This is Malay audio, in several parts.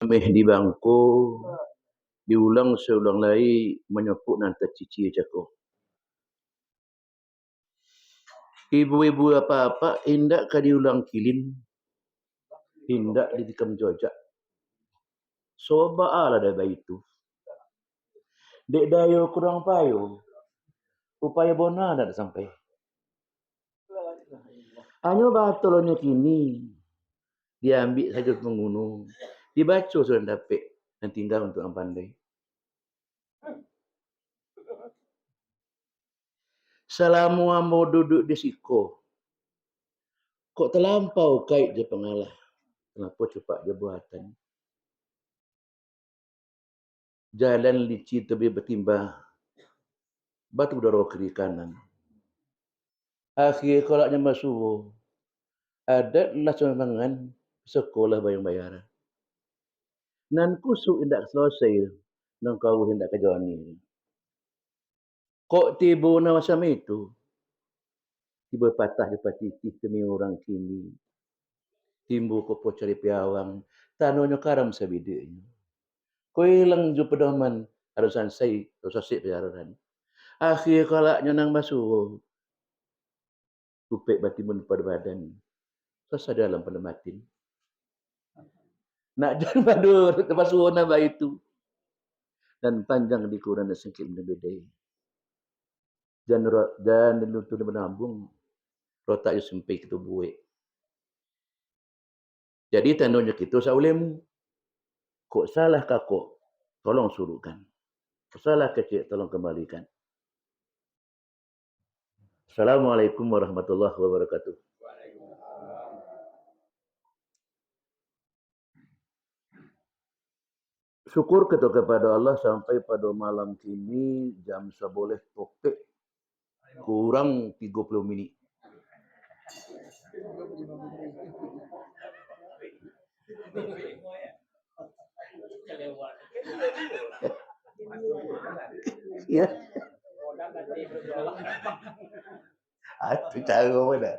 Meh di bangko, diulang seulang lagi menyepuk nanti cici cako. Ibu-ibu apa-apa, hendak ka diulang kilin, hendak ditikam jojak. Soba ala dah bayi itu. Dek dayo kurang payo, upaya bona dah sampai. Hanya batolnya kini, diambil saja pengunung, dibaca sudah dapat, dan tinggal untuk yang pandai. Selama ambo duduk di siko, kok terlampau kait je pengalah. Kenapa cepat je buatan? Jalan licin tebih bertimbah, batu daro kiri kanan. Akhir kolaknya masuk, ada lah semangan sekolah bayang-bayaran. Nan kusuk hendak selesai, nan kau hendak ke Joni. Kok tiba na macam itu? Tiba patah depan titik demi orang kini. Timbul kopo cari piawang, tanonya karam sabidenya. Kau hilang ju pedoman, harusan saya, harus saya piaran. Akhir kalaknya nang masuk, kupek batimun pada badan. Sasa dalam pada matin. Nak jangan badur, masuk nama itu. Dan panjang di kurang sengkit berbeda. Dan diluntur menambung, rotak yang sampai kita buat. Jadi tandanya kita saulemu. Kok salah kakok, tolong suruhkan. Kok salah kecil, tolong kembalikan. Assalamualaikum warahmatullahi wabarakatuh. Syukur kita kepada Allah sampai pada malam kini jam seboleh topik kurang 30 minit. Ya. Itu cara mana?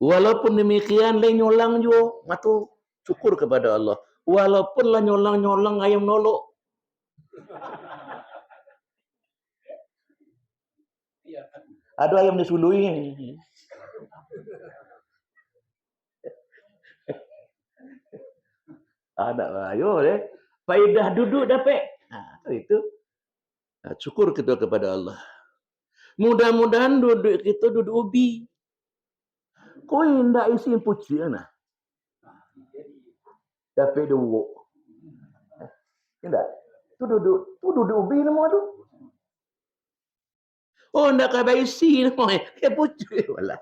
Walaupun demikian, le nyolang jo, matu syukur kepada Allah. Walaupun lah nyolang-nyolang ayam nolok. Ada ayam disului. Ada ayo deh. Faedah duduk dapat. Itu. Syukur kita kepada Allah. Mudah-mudahan duduk kita duduk ubi. Kau hendak isi puci nah. Dapat dua. Hendak. Tu duduk ubi nama tu. Oh, hendak kau isi nama. Puci wala.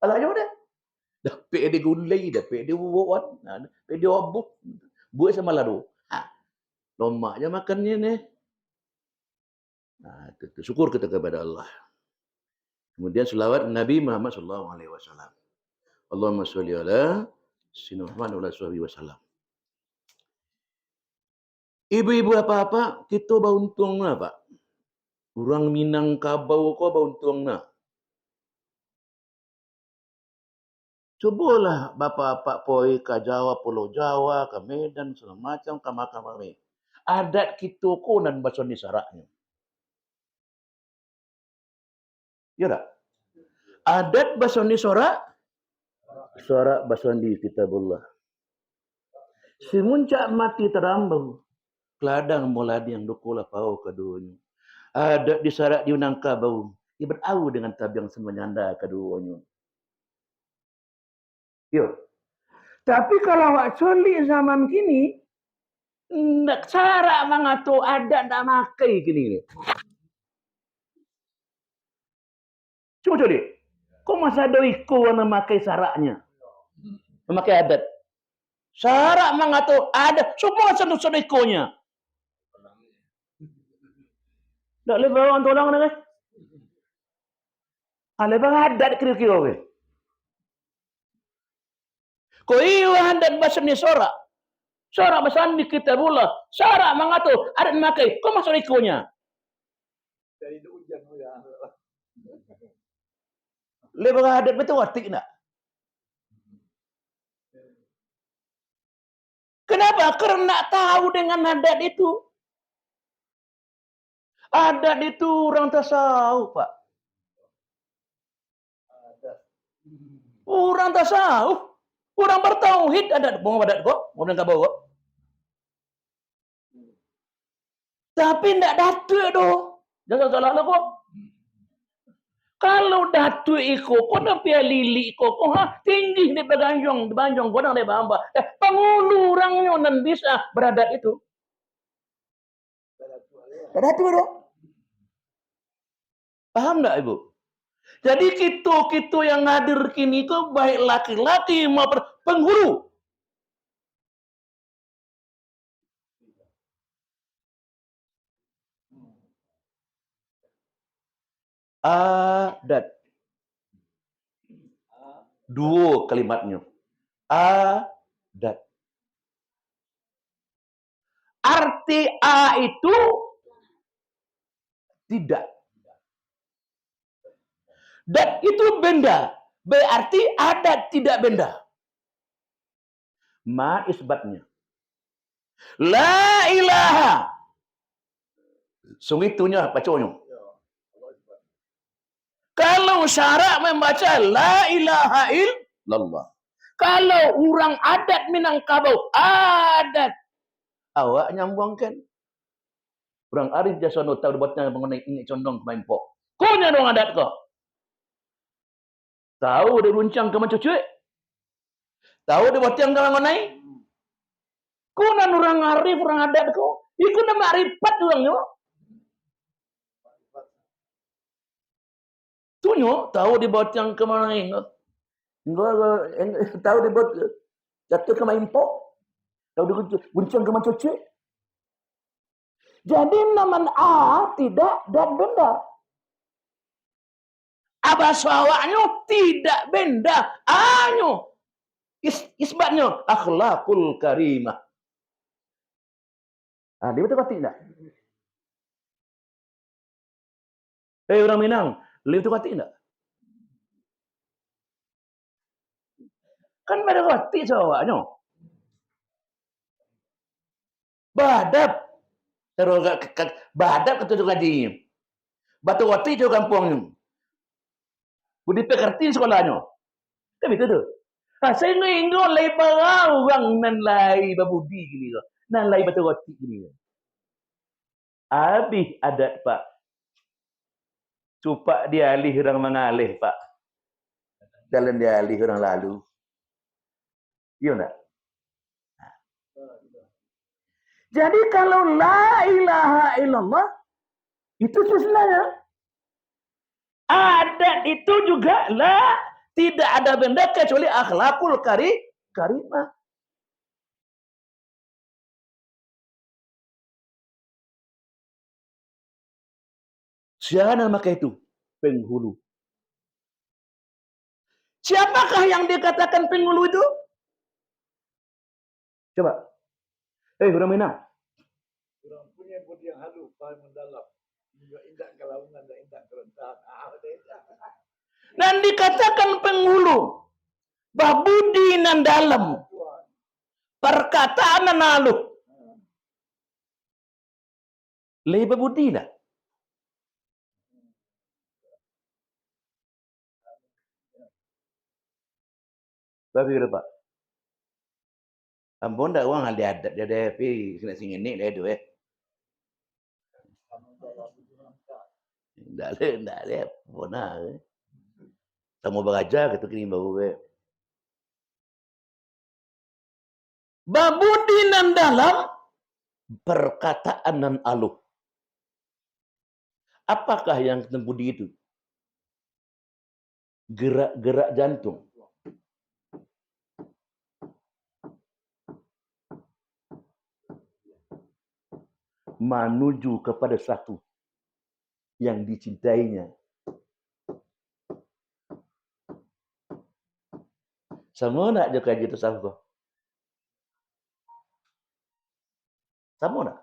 Alah jo dah. Dapat dia gulai, dapat dia buat, dapat dia obuk. Buat sama ladu. Lomak je makannya ni. Syukur kita kepada Allah. Kemudian selawat Nabi Muhammad SAW. Allahumma sholli ala sayyidina Muhammad wa alihi wasallam. Ibu-ibu apa-apa, kita beruntung lah Pak. Orang Minangkabau kau beruntung lah. Cubalah bapak-bapak poi ke Jawa, Pulau Jawa, ke Medan, segala macam, ke makam kami. Adat kita ko nan bahasa ni saraknya. Ya tak? Adat bahasa ni sorak bahasa ni kitabullah. Simuncak mati terambang, keladang muladi yang dukulah pau keduanya. Adat di sarak di Minangkabau, ia berau dengan tabiang semenyanda keduanya. Yo. Tapi kalau awak coli zaman kini, nak cara mengatur adat tak makai kini. Cuma coli. Kok masa ada iko yang memakai saraknya? Memakai adat. Sarak mengatur adat. Semua satu-satu ikonya. Tak boleh bawa orang tolong ni. Lepas adat kira-kira. Kau iya adat bahasa ni sorak. Sorak bahasa ni kita pula. Sorak mengatur adat memakai. Kau masuk ikonya. Lebih hadap betul watik nak. Kenapa? Karena tahu dengan adat itu. Adat itu orang tasawuf, Pak. Orang tasawuf. Orang bertauhid adat kok. Mau bilang kau. Tapi tidak datuk doh. Jangan salah kok. Kalau datuk iko, kau nak pia lili iko, kau tinggi di Banjong, kau nak lebih hamba. Penghulu orangnya nan bisa beradat itu. Datuk doh. Paham tak Ibu? Jadi kita yang hadir kini itu baik laki-laki maupun penghulu. Adat. Dua kalimatnya. Adat. Arti A itu tidak. Dat itu benda. Berarti adat tidak benda. Ma isbatnya. La ilaha. Sungitunya baconya. Kalau syarak membaca la ilaha illallah. Kalau orang adat Minangkabau, adat. Awak nyambungkan. Orang arif jasono tahu buatnya mengenai ini condong main pok. Kau dong adat kau. Tahu dia runcang ke cucu? Tahu dia buat yang mengenai? Kau nan orang arif, orang adat kau. Iku nama arifat orangnya. Tunyo tahu dia buat yang ke mana ini? Tahu dia buat jatuh ke main pok. Tahu dia runcang ke cucu? Jadi nama A tidak dan benda. Abasawaknya tidak benda. A-nya. Isbatnya akhlakul karimah. Dia betul pasti tidak? Orang Minang, dia betul pasti tidak? Kan pada pasti sawaknya. Badap. Terus badap ketutup gaji. Batu wati itu kampungnya. Budi pekerti sekolahnya. Kan itu tuh. Saya ngingo lay parang nan lay babudi gini loh. Nan lay batu wati gini. Habis adat Pak. Cupak dialih orang mengalih Pak. Jalan dialih orang lalu. Iya enggak? Jadi kalau la ilaha illallah itu sebenarnya adat itu juga la tidak ada benda kecuali akhlakul karimah. Siapa nama itu? Penghulu. Siapakah yang dikatakan penghulu itu? Coba. Orang Minang. Orang punya budi yang halus, paling mendalam. Indah kelaungan dan indah kerendahan. Dan dikatakan penghulu. Babudi nan dalam. Perkataan nan halus. Lebih budi lah. Babi Pak. Ampun dah uang ada adat dia tapi kena singin ni dia tu Ndak le bona. Tamu beraja gitu kini baru Babudi nan dalam perkataan nan aluh. Apakah yang budi itu? Gerak-gerak jantung. Menuju kepada satu yang dicintainya. Sama nak je kaji tasawuf? Sama nak?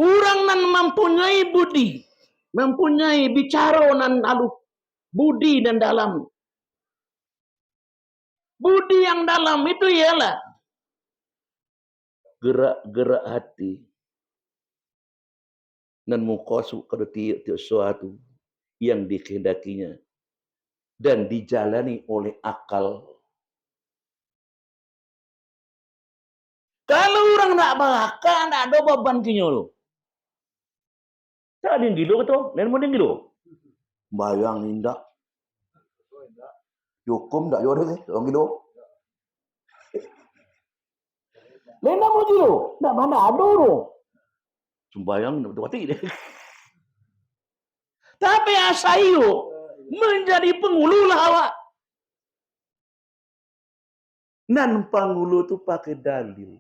Orang nan mempunyai budi mempunyai bicara nan halus, budi dan dalam. Budi yang dalam itu ialah gerak-gerak hati dan mukosuk pada tiap sesuatu yang dikehendakinya dan dijalani oleh akal. Kalau orang nak berakal, nak ada beban kinyol. Tak ada yang gilo tu, lain pun yang gilo. Bayang indak. Hukum tak jodoh ni, orang gilo. Lain nak gilo, nak mana ada tu. Sembayang nak betul-betul dia. Tapi asayu menjadi penghulu lah awak. Nan penghulu tu pakai dalil.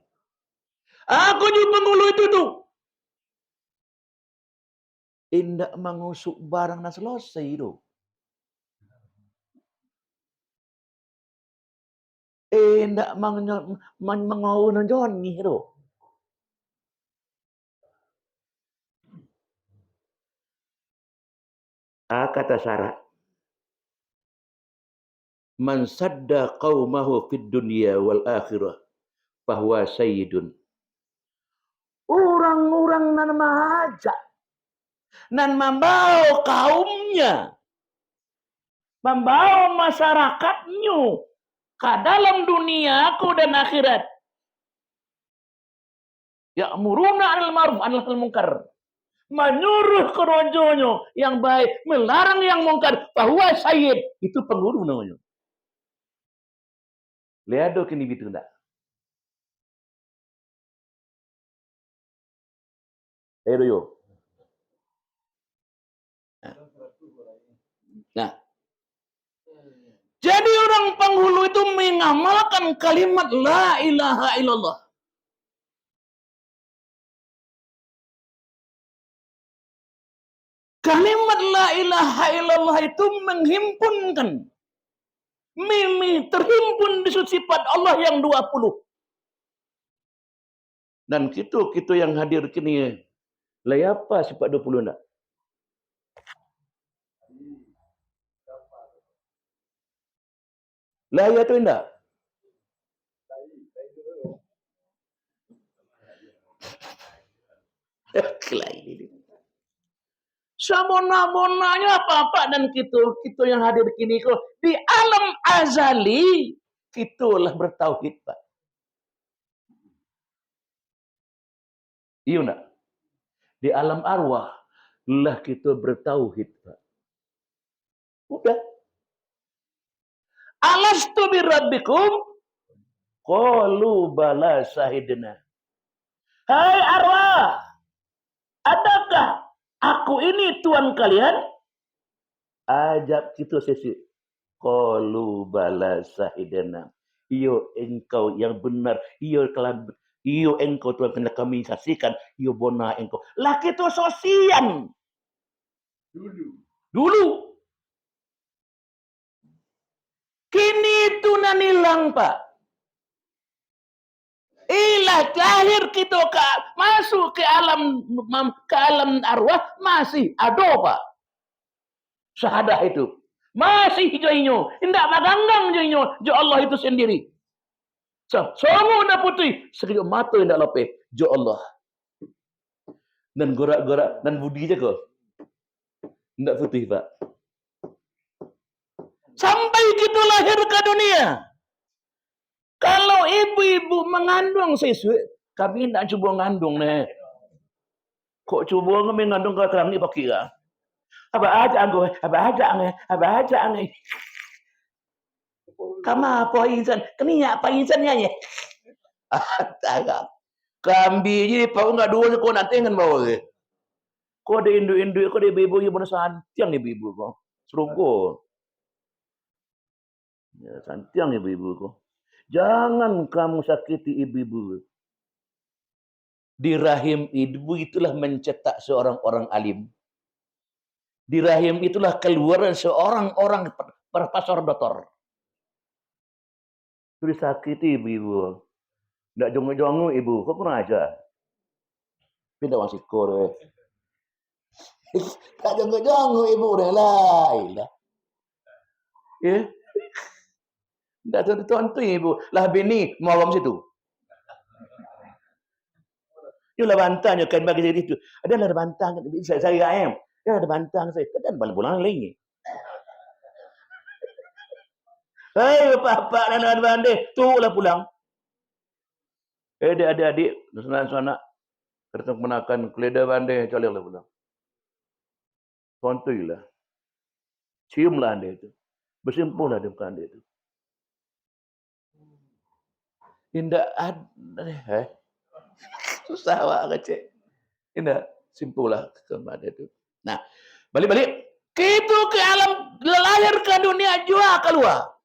Aku juga penghulu itu tu. Indak mengusuk barang nak selesai tu. Indak mengau nonjon ni tu. Kata syarat. Man sadda qaumahu fid dunya wal akhirah fahuwa sayyidun. Orang-orang nan mahajak nan membawa kaumnya, membawa masyarakatnya ke dalam dunia aku dan akhirat. Ya'muruna 'anil ma'ruf 'anil munkar. Menyuruh kerojonya yang baik, melarang yang mungkar. Fahuwa sayyid. Itu penghulu namanya. Lihat dok ini gitu enggak? Yo. Nah, jadi orang penghulu itu mengamalkan kalimat la ilaha illallah. Kalimat la ilaha illallah itu menghimpunkan, terhimpun di sifat Allah yang 20. Dan kita yang hadir kini, lah apa sifat 20 enggak? Lah ya tu enggak? Sabona-bonanya apa-apa dan kita yang hadir kini kok di alam azali kitulah bertauhid, Pak. Iya enggak? Di alam arwah lah kita bertauhid, Pak. Udah. Alastu birabbikum? Qalu bala syahidna. Hai arwah, adakah aku ini Tuhan kalian? Ajab kita sesi. Qalu bala syahidna. Iyo engkau yang benar. Iyo engkau Tuhan kena kami saksikan. Iyo bona engkau. Lah kita sosian. Dulu. Kini itu nan hilang, Pak. Lahir kita masuk ke alam arwah masih ada, Pak. Syahadah itu. Masih joinyo. Tidak baganggang joinyo. Jo Allah itu sendiri. Semua dah putih. Sekejap mata tidak lepeh. Jo Allah. Dan gerak-gerak. Dan budi je ke? Tidak putih, Pak. Sampai kita lahir ke dunia. Kalau ibu-ibu mengandung sesuai, kami tidak cuba mengandung nih. Kok cuba mengandung ke terang ni pakai lah. Apa aja angin. Kamu apa insan? Keniak apa insannya ya? Tak. Kambi je pau enggak dua kau nanti dengan bawa ke. Kau ada indu kau ada ibu yang benar santiang ibu kau. Serugo. Ya, santiang ibu kau. Jangan kamu sakiti ibu-ibu. Di rahim ibu itulah mencetak seorang orang alim. Di rahim itulah keluaran seorang orang profesor doktor. Itu disakiti ibu-ibu. Tidak jongo-jongo ibu. Kau pernah aja. Tidak masih kore. Tak jongkok-jongkok ibu dah lah. Ilah. Ya. Tak tentu ibu. Lah bini mau situ. Itulah bantangnya kan bagi diri itu. Adalah bantang saya ayam. Ya ada bantang saya. Kan bulan lagi. Hei bapak dan adik-adik, tulah pulang. Adik-adik, sanak-sanak ketemu menakan keledai bandai, coleklah pulang. Kontuilah. Ciumlah anda itu. Bersimpuhlah di muka anda itu. Indah ada. Susah awak kecil. Indah, simpullah kepada itu. Nah, balik-balik. Kita ke alam, lahir ke dunia jua keluar.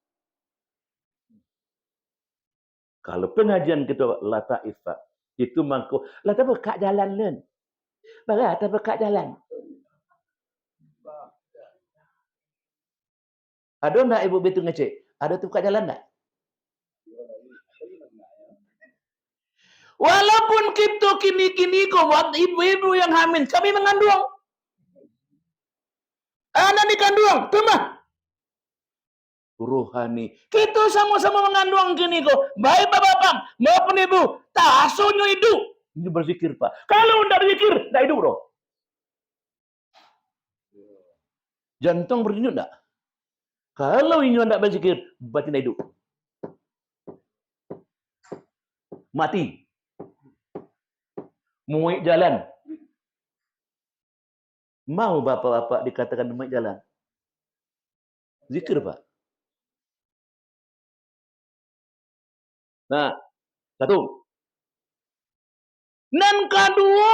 Kalau pengajian kita lataifah, itu mangko. Lah tak buka jalan len. Bagai tak buka jalan. Ada enggak ibu betul ngecek? Ada tu buka jalan enggak? Walaupun kita kini-kini buat ibu-ibu yang hamil, kami mengandung. Anak dikandung, tumah. Rohani. Kita sama-sama mengandung kini baik bapak-bapak maupun ibu. Tak asuhnya hidup. Ini berzikir Pak. Kalau tidak berzikir, tidak hidup bro. Jantung berdenyut tidak? Kalau ini tidak berzikir, berarti tidak hidup. Mati. Muik jalan. Mau bapak-bapak dikatakan muik jalan? Zikir Pak. Nah, satu. Dan kedua,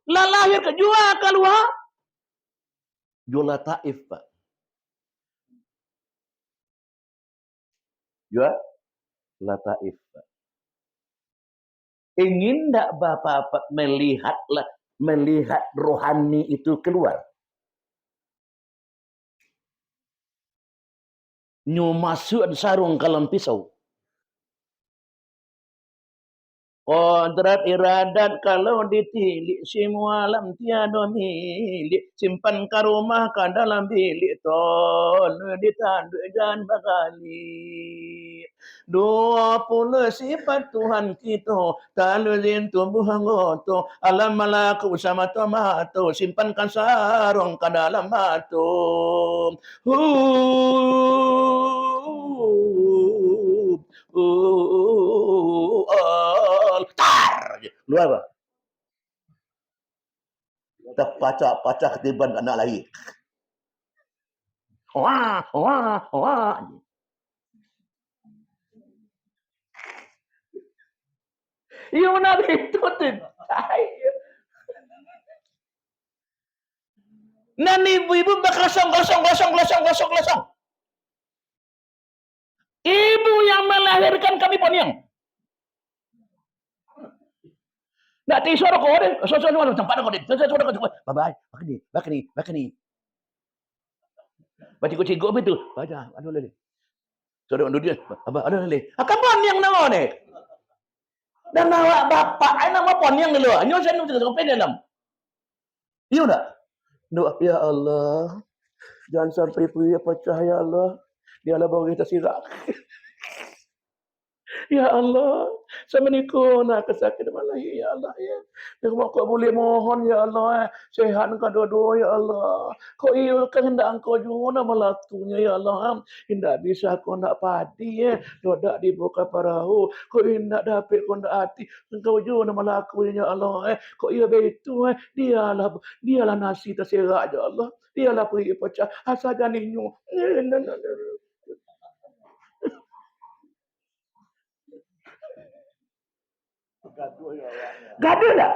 lahir ke jua keluar. Jua taif Pak. Jua lataif Pak. Ingin tak bapak-bapak melihat rohani itu keluar? Nyu masuk sarung kalam pisau. Kodrat iradat kalau ditilik semua alam tiada milik, simpan ke rumah ke dalam bilik ton ditanduk dan bakali. 20 sifat Tuhan kita, taluzin tubuh anggota, alam malaku sama tomato, simpankan sarung ke dalam batu. Tar lu apa? Terpacak-pacak ketiban anak lagi. Wah. Iya nak itu tu. Nan ibu-ibu berkosong. Ibu yang melahirkan kami poniang. Nak tisor ko din. So tempat ko din. Bye-bye. Bakani. Baca cigo betul. Baca anu lele. Sodok dia. Abah anu lele. Akan poniang nama ni. Dan awak bapak ai nama poniang dulu. Anyo saya nu sampai dalam. Iya tak? Doa ya Allah. Jangan sampai punya pecah ya Allah. Dialah bau kita sirak. Ya Allah, sama niku nak kesakit malahi ya Allah ya. Dan kau boleh mohon ya Allah, sehatkan dua-dua ya Allah. Kau iya kehendak engkau juga nama latunya ya Allah. Tidak bisa kau nak padi ya, dodak dibuka parahu. Kau tidak dapat kau nak hati, engkau juga nama lakunya ya Allah. Kau iya begitu dialah nasi terserak ya Allah. Dialah peri pecah asal janinyu. Gaduh tak?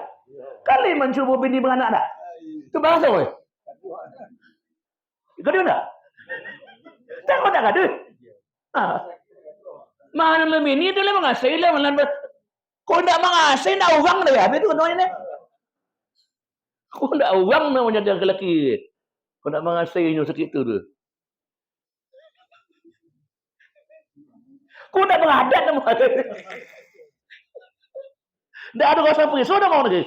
Kali mencuba bini beranak tak? Itu bahasa weh. Gaduh tak? Kau tak gaduh? Mana lebih ni tu lah mengasih lah. Kau tak mengasih nak uang dah ya? Itu kau ni. Kau tak uang nak menjadi lelaki. Kau tak mengasihnya sikit tu. Kau tak mengadat nama. Tak ada rasa pergi. Sudah mau lagi.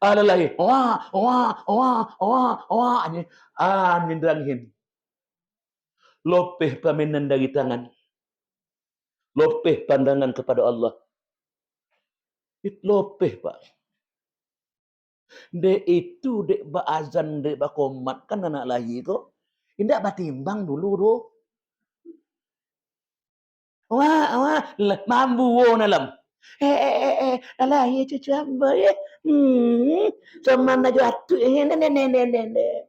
Alalahi, wah, wah, wah, wah, wah, angin derangin. Lopeh paminan dari tangan. Lopeh pandangan kepada Allah. Itu lopeh, Pak. Dek itu, dek ba azan, dek ba komat, kan anak lagi kok. Indak batimbang dulu, bro. Wah, wah, mambu wo nalam. Alah, ya cucu hamba ya. Sama na jatuh ya, ne.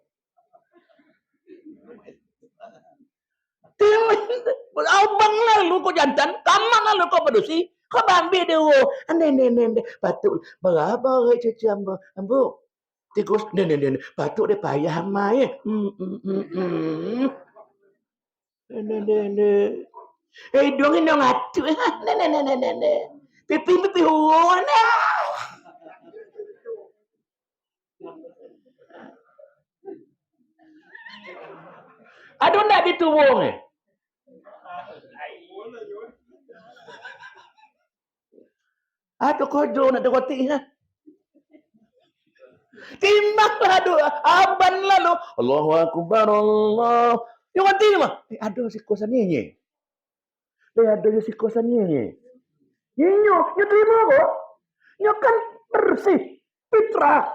Abang lalu kau jantan, kaman lalu kau padusi, kau bambi dia wo. Ne, patut berapa ya cucu hamba, ambu. Tikus, ne, patut dia payah hama ya. Ne. Dongin dong atu, ne. Pipi huwan na. Aduh ndak dituwong eh. Aduh kojo nak dekoti ha. Timbang aduh aban lalu. Allahu akbar Allah. Yang mati mah. Aduh si kosan ni. Aduh si kosan ni. Nyo terima kok. Nyo kan bersih. Fitrah.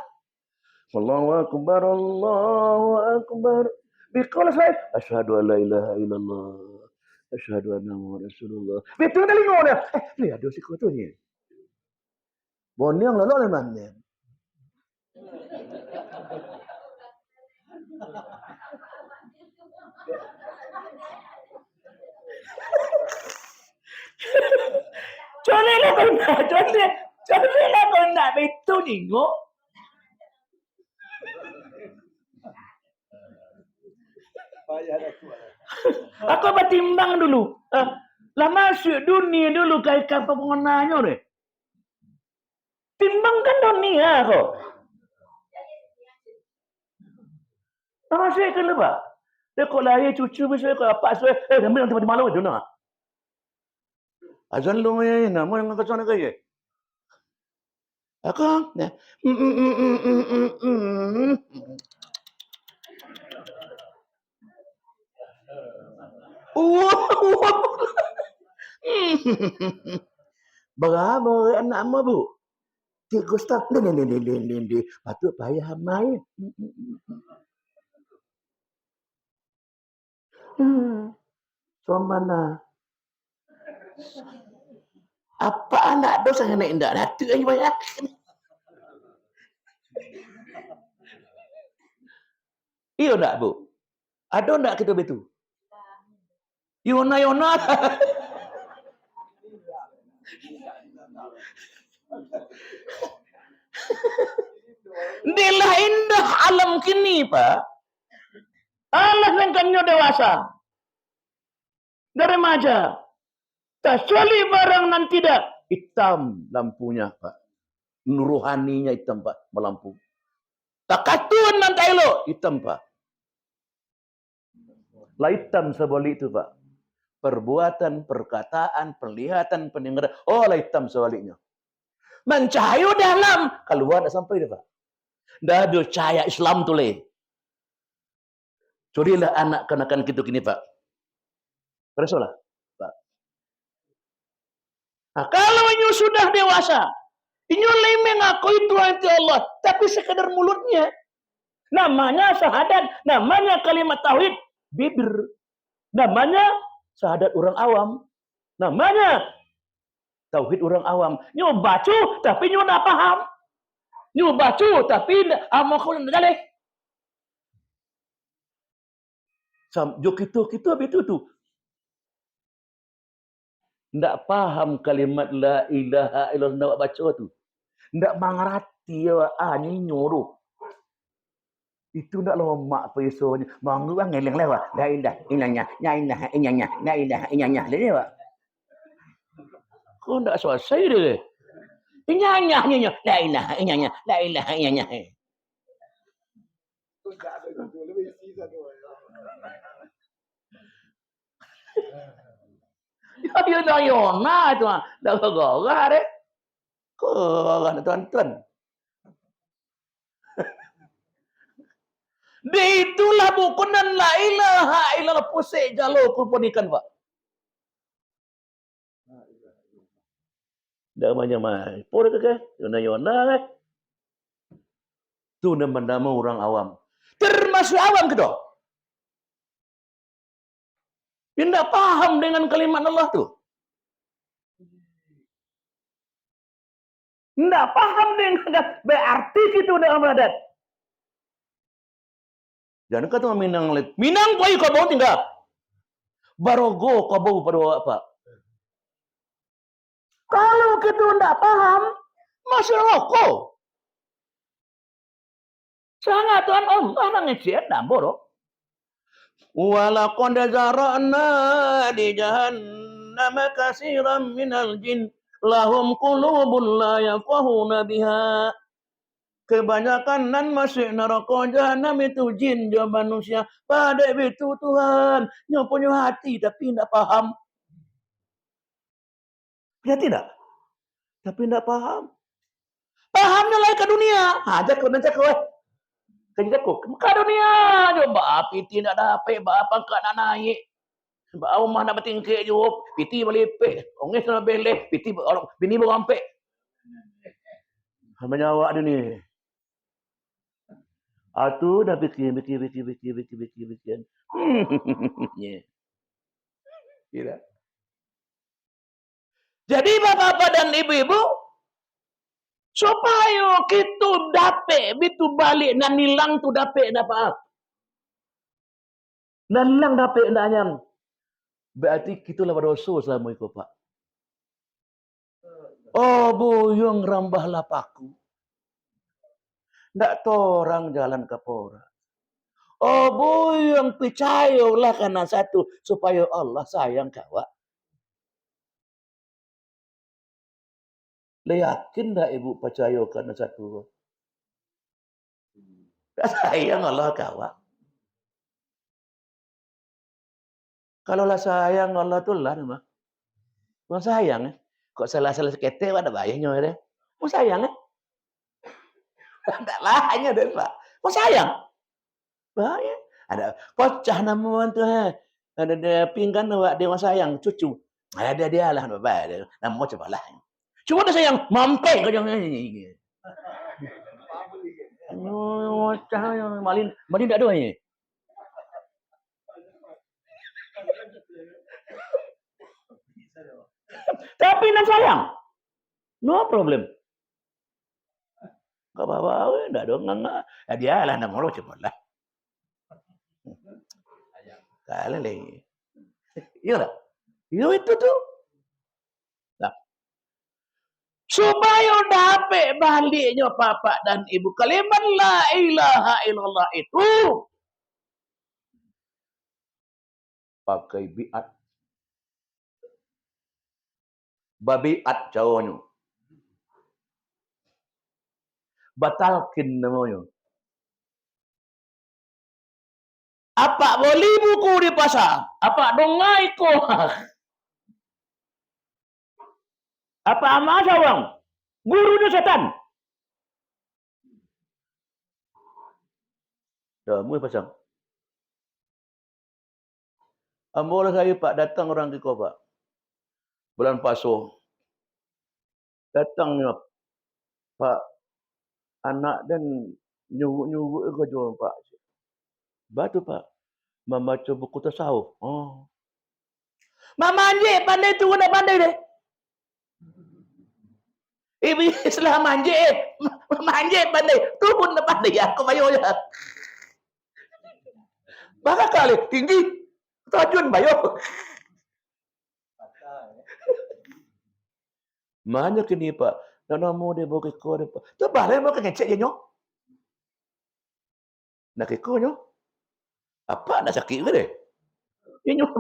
Allahu akbar Allahu akbar. Bikala saya asyhadu an la ilaha illallah. Asyhadu anna Muhammadar Rasulullah. Betul tadi ngono. Lihat aduh si kosan ni. Bonyong lalu le manne. Chole la kona betu ningo. Aku bertimbang dulu. Lah masuk dunia dulu kayak apa pengenanya deh. Timbangkan dunia kok. Masuk ke lepas. Dia kok lahir cucu besar kok apa suai. Kami yang tempat malu itu nak. Azan lu ya, nama yang kau sana kaya. Aku, ne. Berapa anak mu bu? Tiga start, ne. Patut payah mai. So mana? Apa anak dosa yang nak indah? Hati aja banyak. Iya enggak bu? Ada enggak kita begitu? Yona. Dilah indah alam kini pak. Allah yang kanyo dewasa. Dari remaja. Kecuali barang nan tidak. Hitam lampunya pak. Nuruhaninya hitam pak. Melampu. Takatun nan tailo. Hitam pak. Lah hitam sebalik itu pak. Perbuatan, perkataan, penglihatan, pendengaran. Oh lah hitam sebaliknya. Mencahayu dalam. Keluar tak sampai dia pak. Dah ada cahaya Islam tu leh. Curilah anak kenakan kita kini pak. Rasulullah pak. Nah, kalau inyo sudah dewasa, inyo mengakui Tuhan itu Allah, tapi sekadar mulutnya. Namanya syahadat, namanya kalimat tauhid, bibir. Namanya syahadat orang awam. Namanya tauhid orang awam. Nyo baca tapi nyo tak paham. Nyo baca tapi amakul ndak jo kita betul tu. Ndak paham kalimat la ilaha illallah baca tu. Ndak mengerti ni nyuruh. Itu ndak lomak pesonya. Manggu bang ngeleng lewat. La ilaha illallah, la ilaha illallah, la ilaha illallah. Dia pak. Kau ndak selesai dia. Inyanya. La ilaha illallah, la ilaha illallah. Dia dah yona tu. Dah gagah deh. Kau kan tuan-tuan. Dia itulah bukunan la ilaha illallah pusik jalur kuponikan Pak. Dah macam-macam. Pura ke? Yona-yona kan? Itu nama orang awam. Termasuk awam ke tu? Dia tidak paham dengan kalimat Allah tu. Tidak paham dengan berarti itu dalam adat. Jangan kata Minang lagi. Minang pun kau bawa tinggal. Barogo kau bawa pada apa? Kalau kita tidak paham, masih rokok. Sangat Tuhan Allah nangis dah borok. Walaqad zara'na di jahannam katsiran minal jin lahum qulubun la yafqahuna biha. Kebanyakan nan masuk neraka jahanam itu jin dan manusia. Pada itu Tuhan, yang punya hati tapi tidak paham. Ya tidak? Tapi tidak paham. Pahamnya lain ke dunia. Ajak kau nanti kau. Kerja kau ke dunia. Coba api tidak dapat, apa kau nak naik. Bau mah nak bertingkik je. Piti melipik. Ongis nak beleh. Piti bini berampik. Menjawab dia ni. Aku dah fikir. Kira. Jadi bapak-bapak dan ibu-ibu, supaya kita dapat bitu balik dan nilang tu dapat dapat. Dan nilang dapat ndaknya. Berarti kita lah berdosa selama itu Pak. Oh buyung rambah lapaku. Ndak torang jalan ke pora. Oh buyung percayalah karena satu supaya Allah sayang kau. Yakin tak ibu percaya karena satu? Tak sayang Allah kau. Kalau lah sayang Allah tu lah nama. Kau sayang kok salah-salah sekete ada bayarnya deh. Kau sayang tak lah hanya deh Pak. Kau sayang. Bahaya. Ada pecah nama tu Ada dia pinggan awak dia sayang cucu. Ada dia lah bapak. Nama cobalah. Cuma dia sayang mampai kau jangan ni. Oh, cahaya malin tak ada ni. Tapi nak sayang. No problem. Kau bawa tak ada nganga. Dia lah nama lo cobalah. Kalah lagi. Iya tak? Iya itu tu. Nah. Supaya dapat baliknya bapak dan ibu kalimat la ilaha illallah itu pakai biat. Babiat jawanya. Batalkin namanya. Apa boleh buku di pasar? Apa dongai ko? Apa amal sawang? Guru dia setan. Dah, mui pasang. Ambolah saya Pak datang orang ke kau Pak. Bulan Paso. Datangnya Pak anak dan nyuruh ke jual Pak. Batu Pak. Membaca buku tasawuf. Oh. Mama anjing pandai tu nak pandai deh. Ibu Islam anjing. Mama anjing pandai. Tu pun nak pandai. Aku bayar je. Maka kali tinggi. Tajun bayar. Mana kini Pak? Nak mau dia bawa kekor dia Pak. Tu balik mau ngecek je nyok. Nak kekor nyok. Apa nak sakit ke dia? Dia nyok.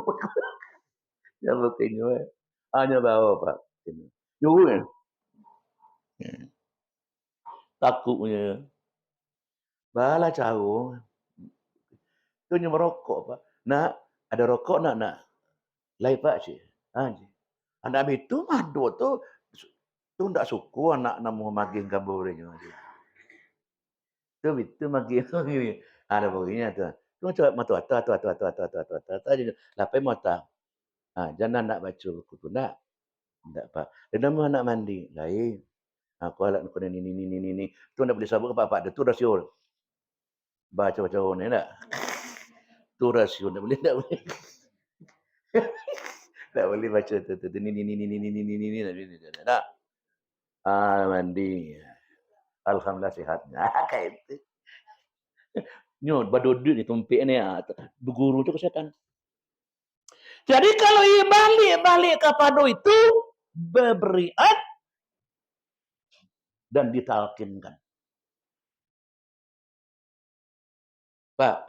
Dia bawa nyok. Hanya bawa Pak. Nyok kan? Takutnya. Bala jauh. Tu nyu merokok Pak. Nak ada rokok nak. Lai Pak cik. Anak itu madu tu ndak suku anak nama magin kabur dia. Tu itu magin Ada bunyinya tu. Tu coba mata aja. Lapai mata. Jangan nak baca buku tu nak. Tak apa. Dia nama nak mandi. Lain. Aku alat aku ni. Tu nak boleh sabuk apa-apa. Dia tu rasio. Baca ni tak? Tu rasio. Tak boleh. Tak boleh baca tu. Ni. Tak. Mandi. Alhamdulillah sihat. Kayak itu. Nyot, badodut ni tumpik ni. Guru tu kesihatan. Jadi kalau ia balik kepada itu, beriat dan ditalkinkan. Pak,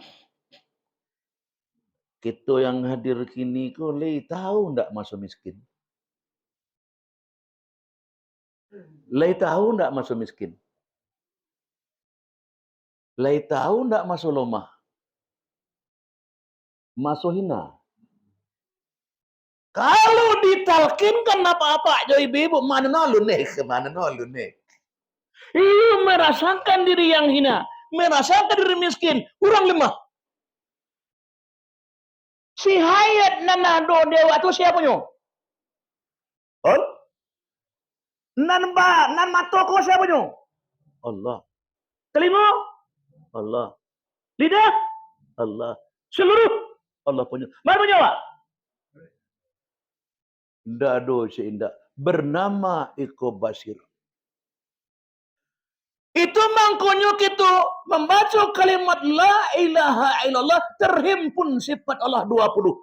kita yang hadir kini kau tahu ndak masuk miskin? Tahu ndak masuk miskin? Tahu ndak masuk lemah? Masuk hina? Kalau ditalkinkan apa-apa, jadi ibu mana nolun nih? Ia merasakan diri yang hina, merasakan diri miskin, kurang lemah. Si hayat nanado dewa tu siapa nyo? Oh? Nan matoko siapa nyo? Allah. Telinga? Allah. Lidah? Allah. Seluruh? Allah punya. Mana punya Pak? Ndak ada si indak. Bernama Eko Basir. Itu mangkonyo kita membaca kalimat la ilaha illallah terhimpun sifat Allah 20.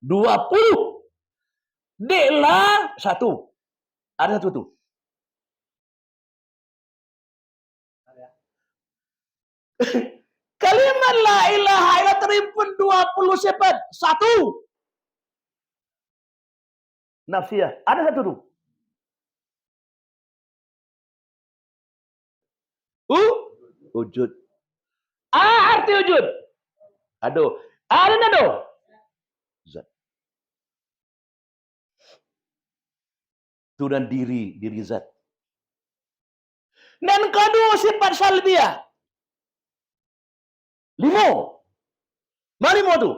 20. Deklah satu. Ada satu tu. Kalimat la ilaha illallah terhimpun 20 sifat. Satu. Nafsiyah. Ada satu tu. Wujud. Arti wujud. Aduh. Ada nado. Zat. Itu dan diri zat. Dan kedua sifat salbiah. 5. Mari mau tu.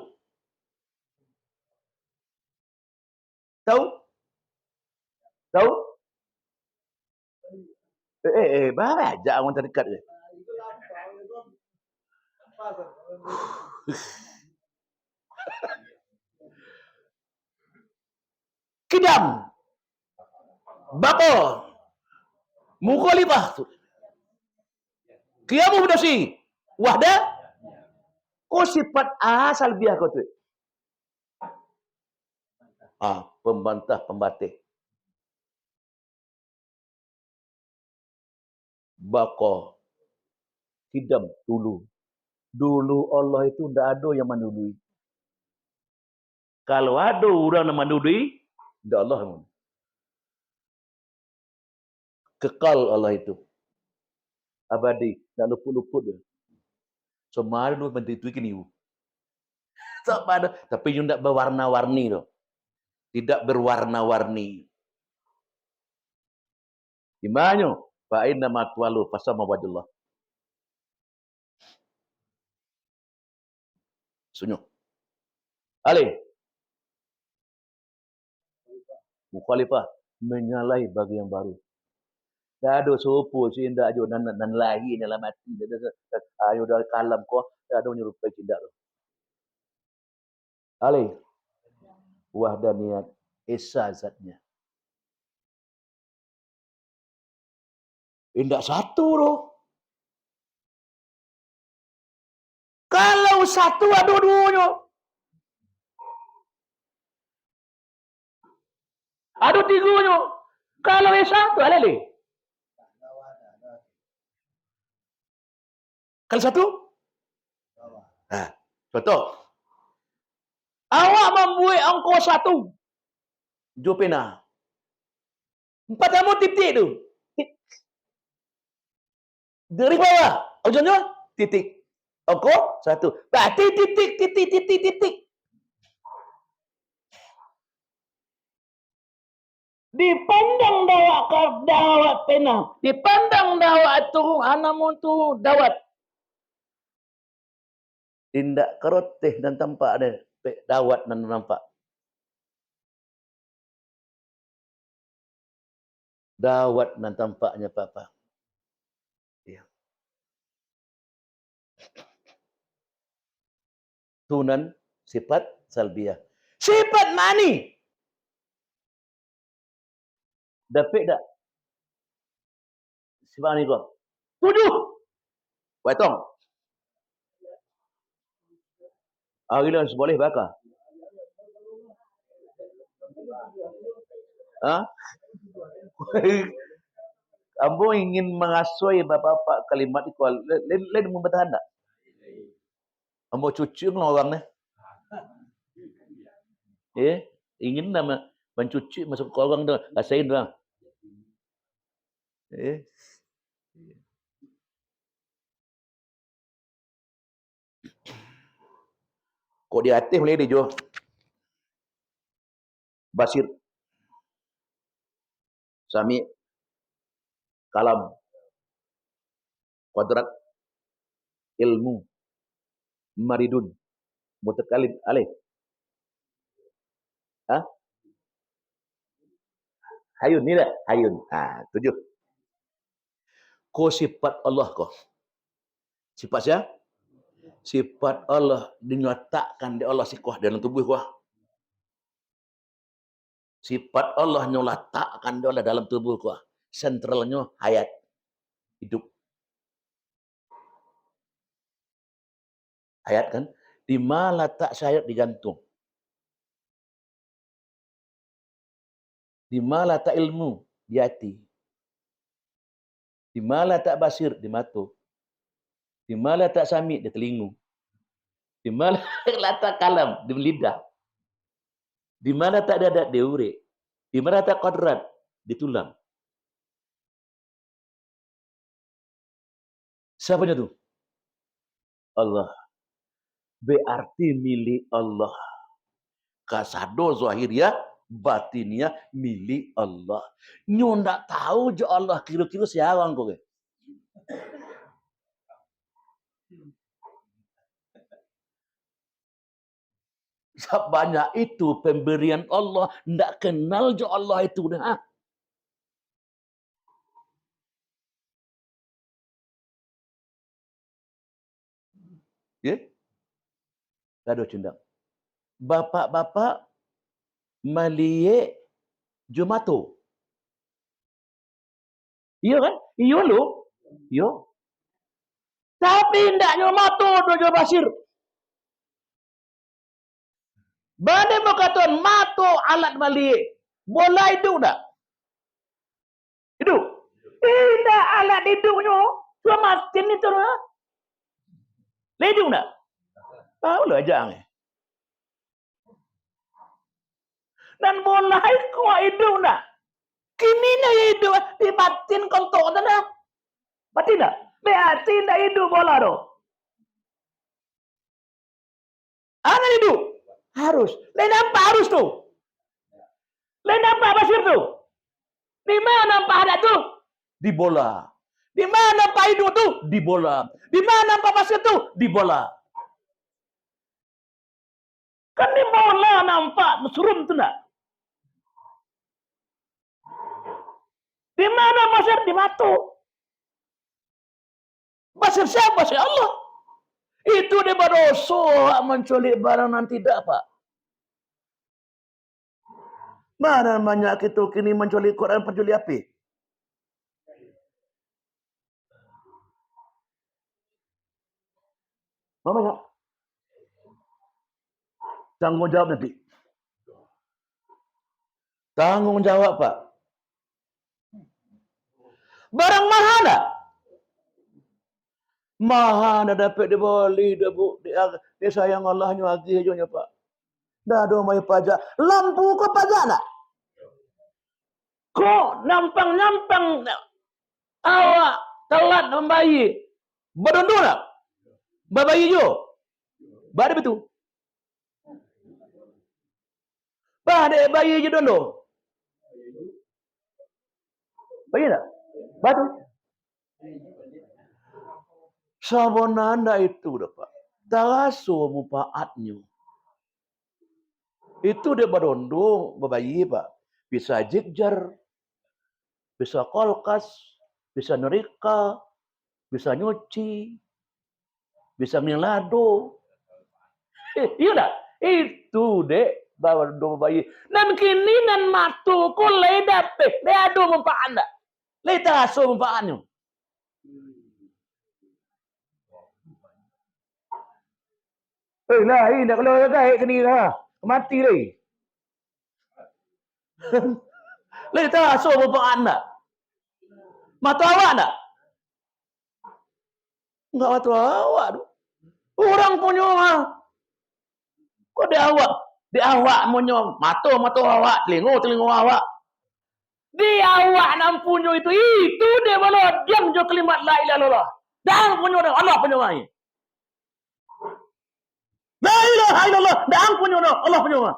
Tahu? Bawa aja orang terdekat je. Kidam. Bako. Mukhalifah. Qiyamu bidasi. Wahda. Kau sifat salbiah kau tu. Pembantah, pembatih. Bako. Kidam dulu. Dulu Allah itu tidak ada yang mendului. Kalau ada orang yang mendului, tidak Allah yang mendului. Kekal Allah itu. Abadi. Tak luput-luput dia. Semua ada mentuitui kini. Tapi yang tidak berwarna-warni tu. Tidak berwarna-warni. Di mana? Fa'inna matwalu fasama wajullah. Sunyo. Alih. Mukhalifah menyalahi bagi yang baru. Tak ada sopo si indak ajo dan lahi dalam hati. Ayo dah kalam ko, tak ada nyerupai cinta tu. Alih. Wahdaniyat esa zatnya. Indak satu tu. Kalau satu ada dua-duanya. Ada tiganya. Kalau satu ada leh. Kalau satu? Contoh. Awak membuat angka 1. Jopena. 4 kamu titik tu. Dari bawah. Ujungnya titik. Angka 1. Berarti titik. Dipandang dawat pena. Dipandang dawat tu anamun tu dawat. Indak keroteh dan tampak ada dawat dan nampak. Dawat dan tampaknya Papa. Ya. Tunan sifat salbiah. Sifat mani. Dapat tak? Sifat mani kau. 7. Waitong. Gila boleh bakar. Ambo ingin mengasoi bapak-bapak kalimat itu. Lain mau bertahan tak? Ambo cuci dengan orang ni. Ingin nama mencuci masuk ke orang tu. Rasain tu. Kok di atas boleh dia jual. Basir. Sami. Kalam. Kuadrat. Ilmu. Maridun. Mutakalim. Alih. Hayun ni tak? Hayun. 7. Kau sifat Allah kau. Sifat siapa? Sifat Allah dinyatakan di Allah sikuah dalam tubuh kau. Sifat Allah nyolatakkan di Allah dalam tubuh kau. Sentralnya hayat. Hidup. Hayat kan? Di mana letak sayap di jantung. Di mana letak ilmu di hati. Di mana letak basir di mata. Di mana letak sami di telinga. Di mana letak kalam di lidah. Di mana letak dadat di urik. Di mana letak kodrat di tulang. Siapanya tu? Allah. Berarti milik Allah. Kasado zahiriyah, batinnya milik Allah. Nyo ndak tahu je Allah kira-kira siapa kau ke? Sebanyak itu pemberian Allah, ndak kenal je Allah itu dah. Ya? Kado cendang. Bapak-bapak melihat Jumato. Iya kan? Iya lo. Iya. Tapi ndak Jumato do basir. Bane mo katon mato alat melihat. Bola itu dah. Itu. Tidak alat hidupnya. Semakin itu lah. Ledung tak? Tahu lah ajang. Dan bola itu hidup tak? Kini nak hidup. Di batin kontok tu tak? Batin tak? Berarti tak hidup bola tu. Anak hidup? Harus. Lain nampak harus tu. Lain nampak basir tu. Di mana nampak adat tu? Di bola. Di mana nampak hidup tu? Di bola. Di mana nampak basir tu? Di bola. Kan di bola nampak musurum tu tak? Di mana basir? Di mata. Basir siapa? Basir Allah. Itu dia berdosa menculik barang yang tidak, Pak. Mana banyak kita kini menculik Quran penculik api? Mana banyak? Tanggung jawab nanti. Tanggung jawab, Pak. Barang mahal tak? Mahal dah dapat di Bali, dia sayang Allahnya lagi aja Pak. Dah ada mai pajak. Lampu kau pajak tak? Kok nampang-nampang awak telat membayi. Berundur tak? Bayi jo. Bade betul. Bade bayi je dondo. Bayi tak? Batu. Sabonanda itu dah Pak. taraso manfaatnya. Itu dia barondo, babayi Pak. Bisa jikjar, bisa kolkas, bisa nerika, bisa nyuci, bisa ngelado. Iya dah. Itu dek barondo babayi. Dan kini nan matu ko lay dape, lay ado manfaat dah. Lay taraso manfaatnya. Lah, ini kalau gaik kini lah. Mati lagi. Lagi taraso manfaat dah. Matu awak tak? Enggak matu awak tu. Orang punya mah. Kok dia awak? Dia awak punya matu awak, telingo awak. Dia awak nam punya itu dia malah diam je kalimat la ilaha illallah. Dan punya Allah punya mai. La ilaha illallah, dan punya Allah punya mai.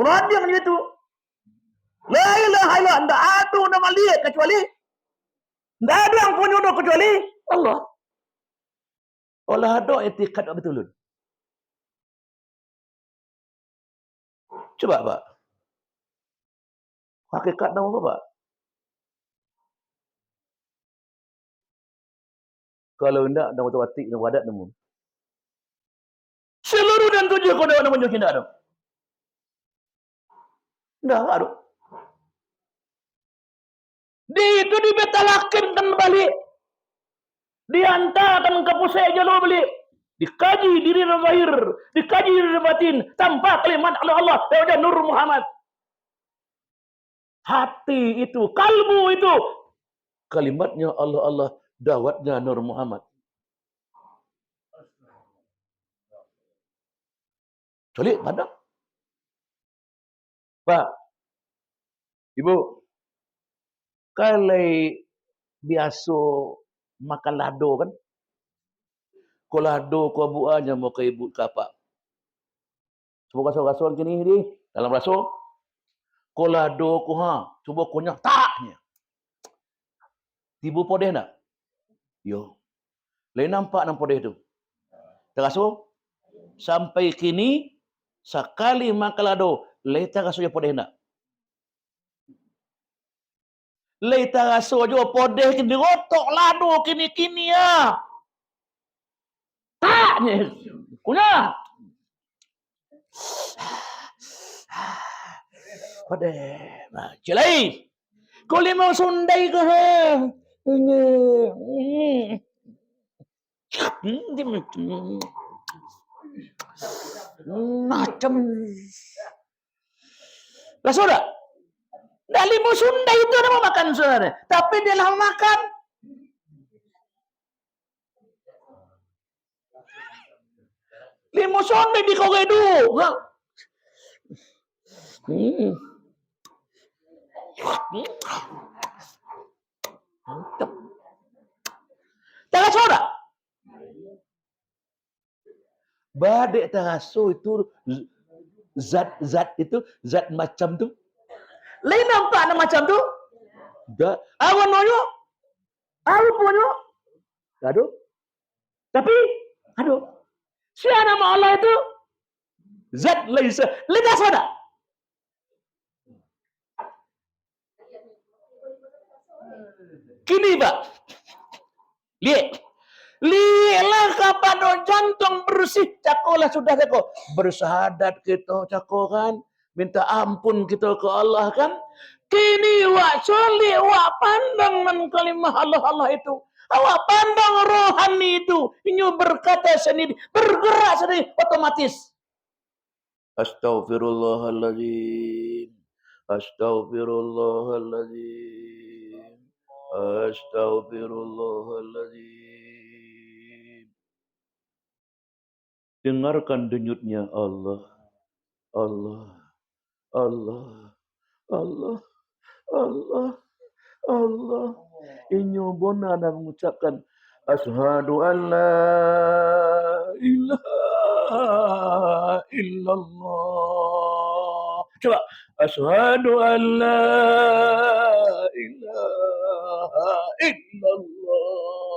Beradiam dia tu. La ilaha illallah, ndak ada nama lihat kecuali ndak ada yang punya kecuali Allah. Olah ada etikat betul. Coba Pak. Hakikat nama apa Pak? Kalau enggak nama tawatik nama wadat nama. Seluruh dan tujuh kau dah nama nyokin dah. Enggak ada. Di itu dibetalakan kan balik. Dihantarkan ke pusat jalur balik. Dikaji diri zahir, dikaji diri batin tanpa kalimat Allah dan Nur Muhammad. Hati itu, kalbu itu, kalimatnya Allah, dawatnya Nur Muhammad. Colik padang. Pak, Ibu, kalau biasa makan lado kan, ko lado ko buahnya mau ke ibu kapak. Semoga rasul gini di dalam rasul. Ko lado ko cuba konyak taknya. Tibu podeh nak? Yo. Lain nampak podeh tu. Terasul sampai kini sekali makan lado, leta rasul podeh nak. Leta rasul jo podeh kini rotok lado kini ya. Taknya. Kunyah. Podeh. Celai. Kau limau sundai ke macam rasul tak? Dah limau sundai itu ada mau makan sebenarnya. Tapi dia lah makan. Limau sundai di kau gedu. Mantap. Taraso tak? Badek taraso itu zat itu, zat macam tu. Lain nampak macam tu? Dah. Awan noyo? Awan punyo? Aduh. Tapi, aduh. Siapa nama Allah itu? Zat laisa. Lihat tak? Kini Pak. Lihatlah kapan jantung bersih. Cakolah sudah cako. Bersahadat kita cako kan. Minta ampun kita ke Allah kan. Kini wak soli wak pandang man kalimah Allah itu. Awak pandang rohani itu. Ini berkata sendiri. Bergerak sendiri. Otomatis. Astaghfirullahaladzim. Astaghfirullahaladzim. Astaghfirullahaladzim. Dengarkan denyutnya Allah. Allah. Allah. Allah. Allah. Allah. Inyo bona nak mengucapkan asyhadu an la ilaha illallah. Coba asyhadu an la ilaha illallah.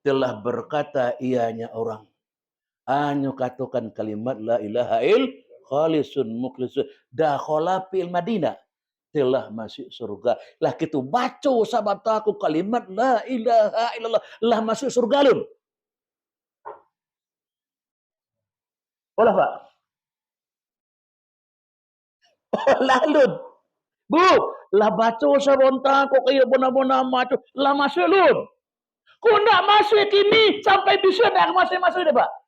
telah berkata ianya orang anyo katakan kalimat la ilaha il khalisun mukhlisun dakhala fil Madinah telah masuk surga. Lah kita baca sahabat aku kalimat la ilaha illallah lah masuk surga lun. Olah Pak. Lah lun. Bu, lah baca sabonta kok kayak bona-bona macu lah masuk lun. Kau nak masuk kini sampai bisa dah masuk deh Pak.